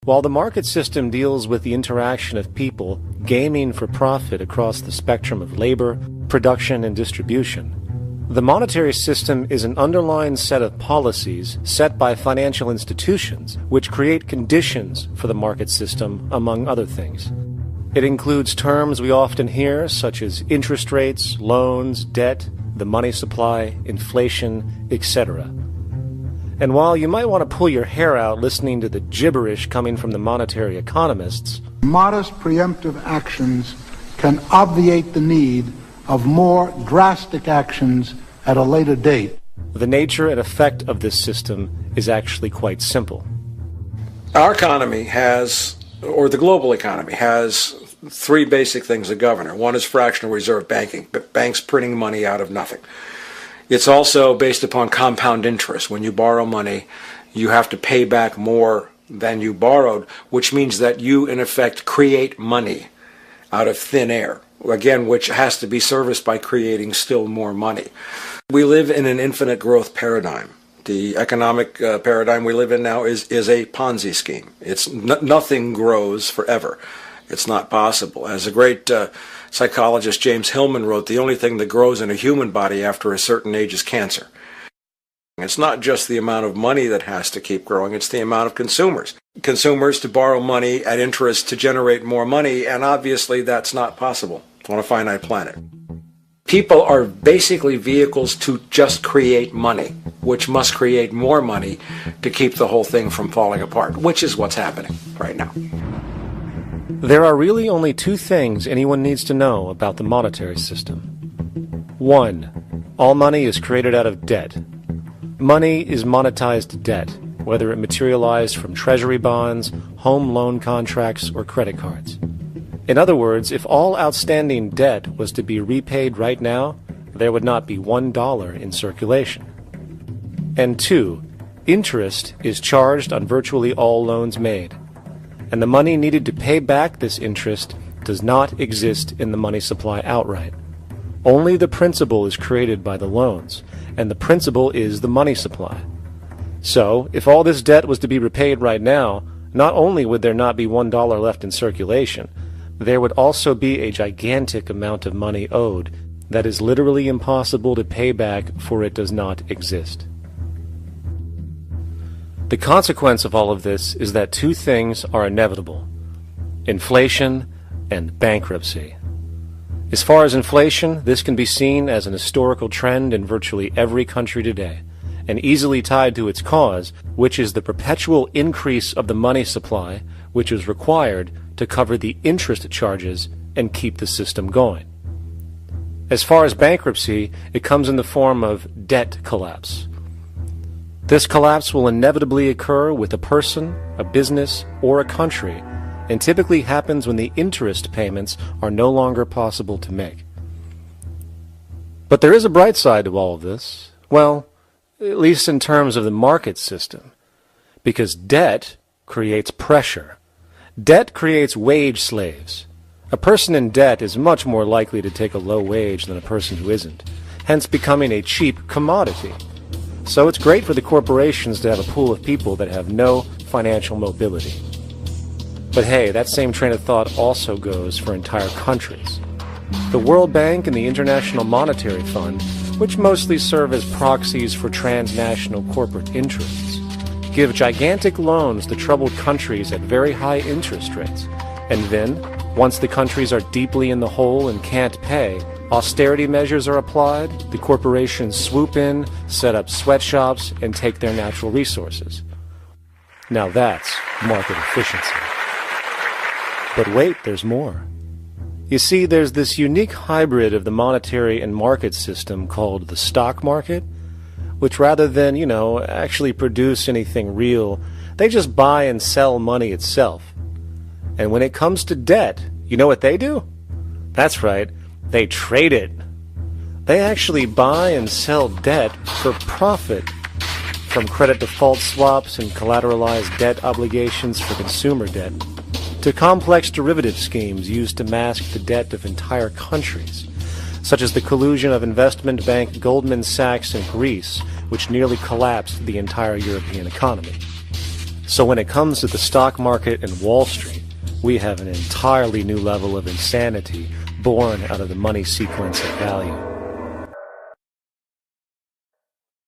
While the market system deals with the interaction of people gaming for profit across the spectrum of labor, production, and distribution, the monetary system is an underlying set of policies set by financial institutions which create conditions for the market system, among other things. It includes terms we often hear, such as interest rates, loans, debt, the money supply, inflation, etc. And while you might want to pull your hair out listening to the gibberish coming from the monetary economists, modest preemptive actions can obviate the need of more drastic actions at a later date. The nature and effect of this system is actually quite simple. Our economy has, or the global economy, has three basic things that govern it. One is fractional reserve banking, banks printing money out of nothing. It's also based upon compound interest. When you borrow money, you have to pay back more than you borrowed, which means that you, in effect, create money out of thin air, again, which has to be serviced by creating still more money. We live in an infinite growth paradigm. The economic paradigm we live in now is a Ponzi scheme. Nothing grows forever. It's not possible. As a great psychologist James Hillman wrote, the only thing that grows in a human body after a certain age is cancer. It's not just the amount of money that has to keep growing, it's the amount of consumers. Consumers to borrow money at interest to generate more money, and obviously that's not possible on a finite planet. People are basically vehicles to just create money, which must create more money to keep the whole thing from falling apart, which is what's happening right now. There are really only two things anyone needs to know about the monetary system. 1. All money is created out of debt. Money is monetized debt, whether it materialized from treasury bonds, home loan contracts, or credit cards. In other words, if all outstanding debt was to be repaid right now, there would not be $1 in circulation. And 2. Interest is charged on virtually all loans made, and the money needed to pay back this interest does not exist in the money supply outright. Only the principal is created by the loans, and the principal is the money supply. So, if all this debt was to be repaid right now, not only would there not be $1 left in circulation, there would also be a gigantic amount of money owed that is literally impossible to pay back, for it does not exist. The consequence of all of this is that two things are inevitable: inflation and bankruptcy. As far as inflation, this can be seen as an historical trend in virtually every country today, and easily tied to its cause, which is the perpetual increase of the money supply, which is required to cover the interest charges and keep the system going. As far as bankruptcy, it comes in the form of debt collapse. This collapse will inevitably occur with a person, a business, or a country, and typically happens when the interest payments are no longer possible to make. But there is a bright side to all of this. Well, at least in terms of the market system, because debt creates pressure. Debt creates wage slaves. A person in debt is much more likely to take a low wage than a person who isn't, hence becoming a cheap commodity. So it's great for the corporations to have a pool of people that have no financial mobility. But hey, that same train of thought also goes for entire countries. The World Bank and the International Monetary Fund, which mostly serve as proxies for transnational corporate interests, give gigantic loans to troubled countries at very high interest rates. And then, once the countries are deeply in the hole and can't pay, austerity measures are applied, the corporations swoop in, set up sweatshops, and take their natural resources. Now that's market efficiency. But wait, there's more. You see, there's this unique hybrid of the monetary and market system called the stock market, which rather than, actually produce anything real, they just buy and sell money itself. And when it comes to debt, you know what they do? That's right, they trade it. They actually buy and sell debt for profit, from credit default swaps and collateralized debt obligations for consumer debt, to complex derivative schemes used to mask the debt of entire countries, such as the collusion of investment bank Goldman Sachs in Greece, which nearly collapsed the entire European economy. So when it comes to the stock market and Wall Street, we have an entirely new level of insanity born out of the money sequence of value.